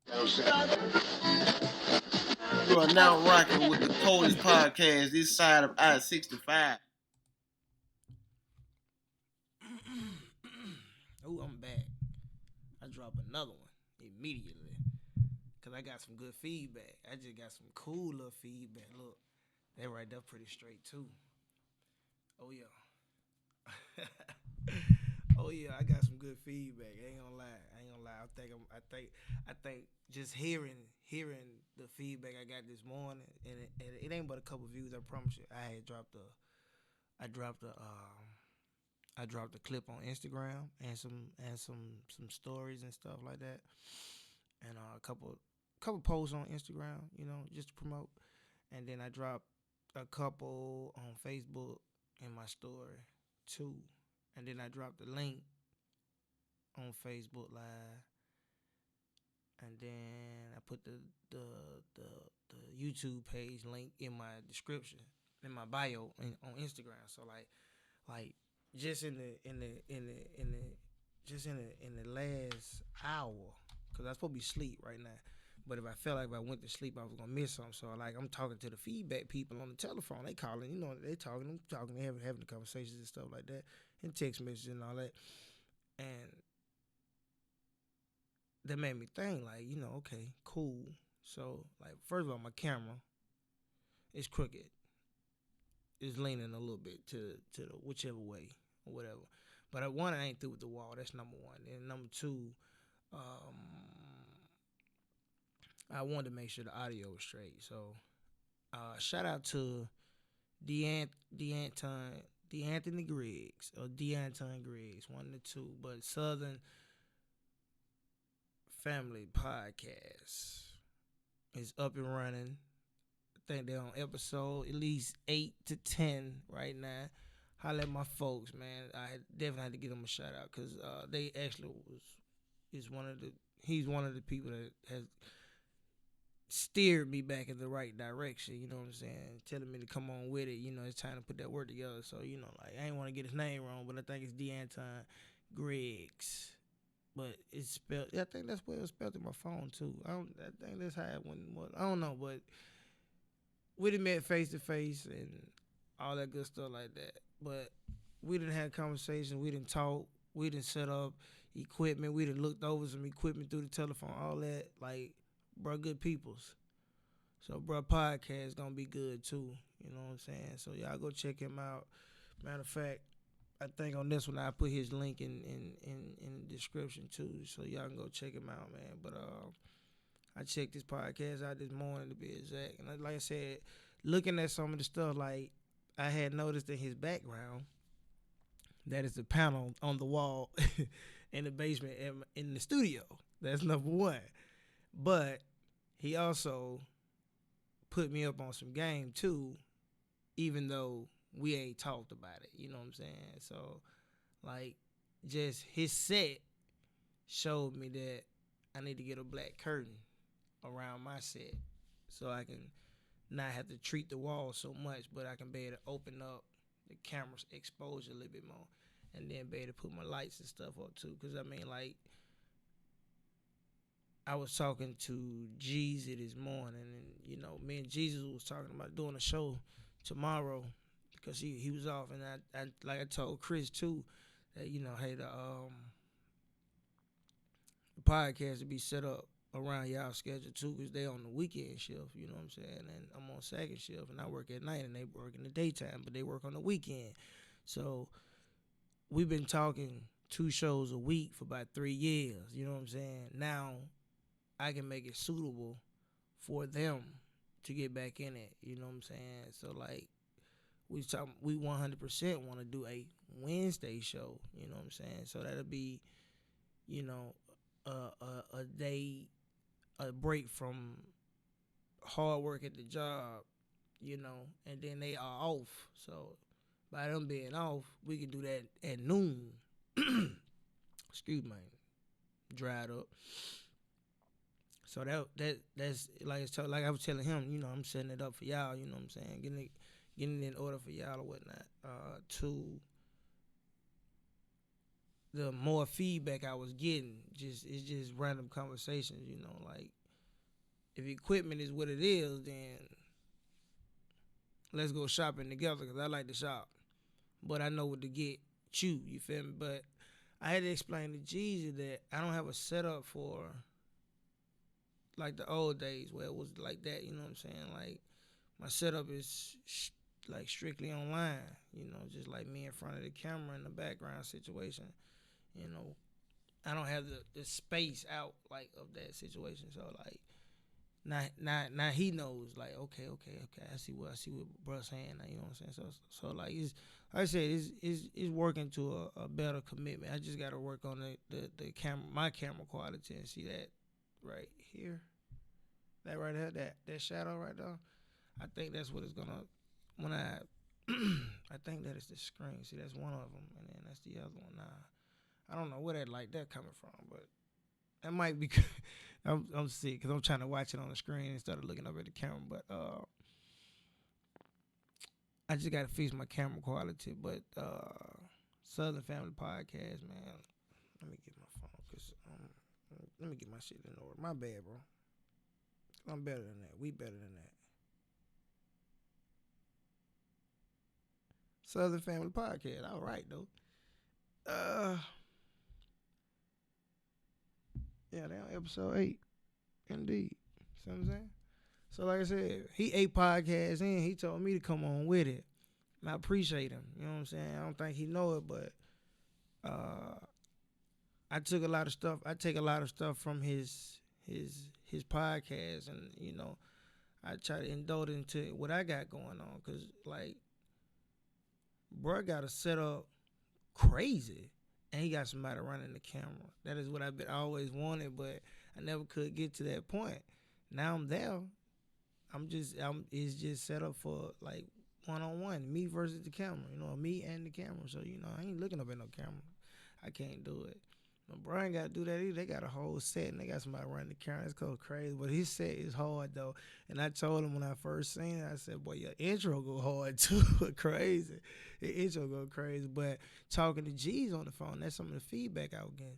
You are now rocking with the coldest podcast this side of I-65. Oh, I'm back. I drop another one immediately because I got some good feedback. I just got some cool little feedback. Look, that right there pretty straight too. Oh yeah. Oh yeah, I got some good feedback. I ain't gonna lie. I think just hearing the feedback I got this morning, and it ain't but a couple views. I promise you. I dropped a I dropped a clip on Instagram and some stories and stuff like that, and a couple posts on Instagram, just to promote. And then I dropped a couple on Facebook in my story too, and then I dropped the link on Facebook Live, and then I put the YouTube page link in my description, in my bio on Instagram. So like just in the last hour, cause I was supposed to be asleep right now. But if I felt like if I went to sleep, I was gonna miss something. So like I'm talking to the feedback people on the telephone. They calling, they talking, they having the conversations and stuff like that, and text messages and all that. And that made me think, like, okay, cool. So like, first of all, my camera is crooked. It's leaning a little bit to the whichever way or whatever. But one, I ain't through with the wall. That's number one. And number two, um, I wanted to make sure the audio was straight. So shout out to DeAnthony Griggs or DeAnton Griggs, one of the two. But Southern Family Podcast is up and running. I think they're on episode at least 8 to 10 right now. Holla at my folks, man. I definitely had to give them a shout out because they actually he's one of the people that has steered me back in the right direction. You know what I'm saying? Telling me to come on with it. It's time to put that word together. So like I ain't want to get his name wrong, but I think it's DeAnton Griggs. But it's spelled. I think that's what it was spelled in my phone too. I think that's how it went. I don't know, but we done met face to face and all that good stuff like that. But we done had conversations. We done talk. We done set up equipment. We done looked over some equipment through the telephone. All that, like, bro, good peoples. So, bro, podcast gonna be good too. You know what I'm saying? So y'all go check him out. Matter of fact, I think on this one I put his link in the description too, so y'all can go check him out, man. But I checked this podcast out this morning to be exact, and like I said, looking at some of the stuff, like I had noticed in his background that is the panel on the wall in the basement in the studio. That's number one. But he also put me up on some game too, even though we ain't talked about it. You know what I'm saying? So, like, just his set showed me that I need to get a black curtain around my set so I can not have to treat the wall so much, but I can be able to open up the camera's exposure a little bit more, and then be able to put my lights and stuff up too. Because I mean, like, I was talking to Jeezy this morning, and me and Jesus was talking about doing a show tomorrow because he was off, and I like I told Chris too that hey, the podcast to be set up around y'all schedule too, because they on the weekend shift. You know what I'm saying? And I'm on second shift, and I work at night, and they work in the daytime, but they work on the weekend. So we've been talking 2 shows a week for about 3 years. You know what I'm saying? Now I can make it suitable for them to get back in it. You know what I'm saying? So like we 100% want to do a Wednesday show. You know what I'm saying? So that'll be, a day, a break from hard work at the job, and then they are off. So by them being off, we can do that at noon. Excuse me, dried up. So that's like I was telling him, I'm setting it up for y'all. You know what I'm saying? Getting it in order for y'all or whatnot. To the more feedback I was getting, it's just random conversations. Like if equipment is what it is, then let's go shopping together because I like to shop. But I know what to get you feel me? But I had to explain to Jeezy that I don't have a setup for like the old days where it was like that, you know what I'm saying? Like my setup is like strictly online, you know, just like me in front of the camera in the background situation, you know. I don't have the space out like of that situation, so like now he knows like okay. I see what bruh's saying now, you know what I'm saying? So like it's like I said it's working to a better commitment. I just got to work on the camera, my camera quality, and see that right here, that right here, that shadow right there. I think that's what it's gonna when I I think that is the screen. See, that's one of them, and then that's the other one. Nah, I don't know where that coming from, but that might be. I'm sick because I'm trying to watch it on the screen instead of looking up at the camera. But I just gotta fix my camera quality. But Southern Family Podcast, man. Let me get my phone because let me get my shit in order. My bad, bro. I'm better than that. We better than that. Southern Family Podcast. All right, though. Yeah, they on episode 8. Indeed. See what I'm saying? So like I said, he 8 podcasts in. He told me to come on with it. And I appreciate him. You know what I'm saying? I don't think he know it, but I took a lot of stuff. I take a lot of stuff from his podcast, and you know, I try to indulge into what I got going on, cause like, bro, got to set up crazy, and he got somebody running the camera. That is what I always wanted, but I never could get to that point. Now I'm there. It's just set up for like one-on-one, me versus the camera. You know, me and the camera. So you know, I ain't looking up at no camera. I can't do it. But Brian got to do that either. They got a whole set, and they got somebody running the camera. It's called crazy. But his set is hard, though. And I told him when I first seen it, I said, boy, your intro go hard, too. Crazy. The intro go crazy. But talking to G's on the phone, that's some of the feedback I was getting.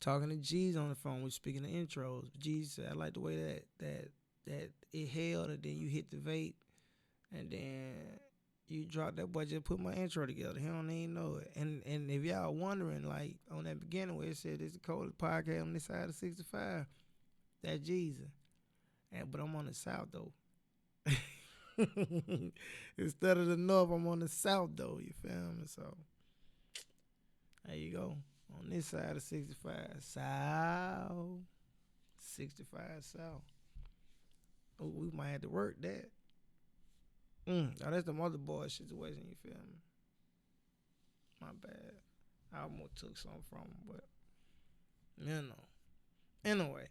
Talking to G's on the phone, we speaking of intros. G's said, I like the way that it held, and then you hit the vape, and then you drop that boy just put my intro together. He don't even know it. And if y'all wondering, like on that beginning where it said it's the coldest podcast on this side of 65, that's Jesus. But I'm on the south though. Instead of the north, I'm on the south though. You feel me? So there you go. On this side of 65 south, 65 south. Oh, we might have to work that. Oh, that's the motherboard situation, you feel me? My bad. I almost took something from him, but you know. Anyway,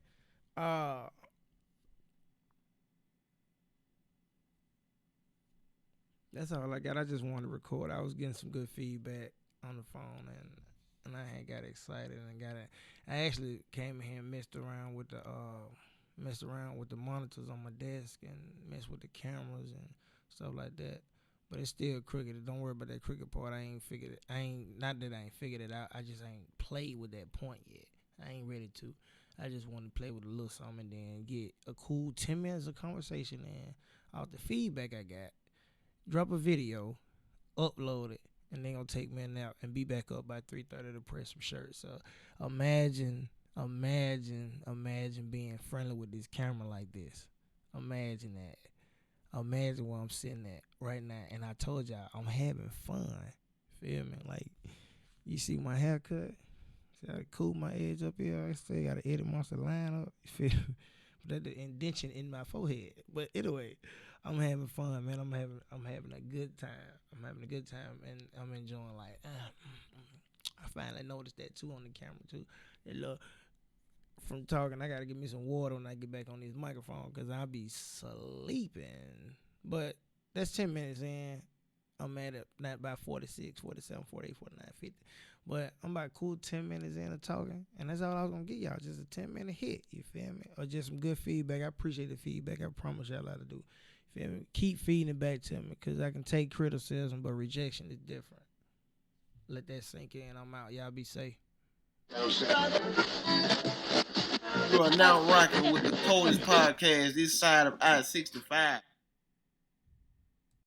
that's all I got. I just wanted to record. I was getting some good feedback on the phone, and I had got excited and I actually came in here and messed around with the monitors on my desk and messed with the cameras and stuff like that. But it's still crooked. Don't worry about that crooked part. I ain't figured it. Not that I ain't figured it out. I just ain't played with that point yet. I ain't ready to. I just want to play with a little something and then get a cool 10 minutes of conversation in off the feedback I got. Drop a video, upload it, and then gonna take me a nap and be back up by 3:30 to press some shirts. So imagine being friendly with this camera like this. Imagine that. Imagine where I'm sitting at right now. And I told y'all, I'm having fun. Feel me? Like, you see my haircut? See how I cool my edge up here? I still got to edit most of the line up. You feel me? But that the indention in my forehead. But anyway, I'm having fun, man. I'm having a good time. I'm having a good time, and I'm enjoying, like, I finally noticed that, too, on the camera, too. That little... From talking, I gotta get me some water when I get back on this microphone because I'll be sleeping. But that's 10 minutes in. I'm at it not by 46, 47, 48, 49, 50. But I'm about cool 10 minutes in of talking. And that's all I was gonna get y'all. Just a 10-minute hit. You feel me? Or just some good feedback. I appreciate the feedback. I promise y'all how to do. You feel me? Keep feeding it back to me because I can take criticism, but rejection is different. Let that sink in. I'm out. Y'all be safe. You are now rocking with the coldest podcast this side of I-65.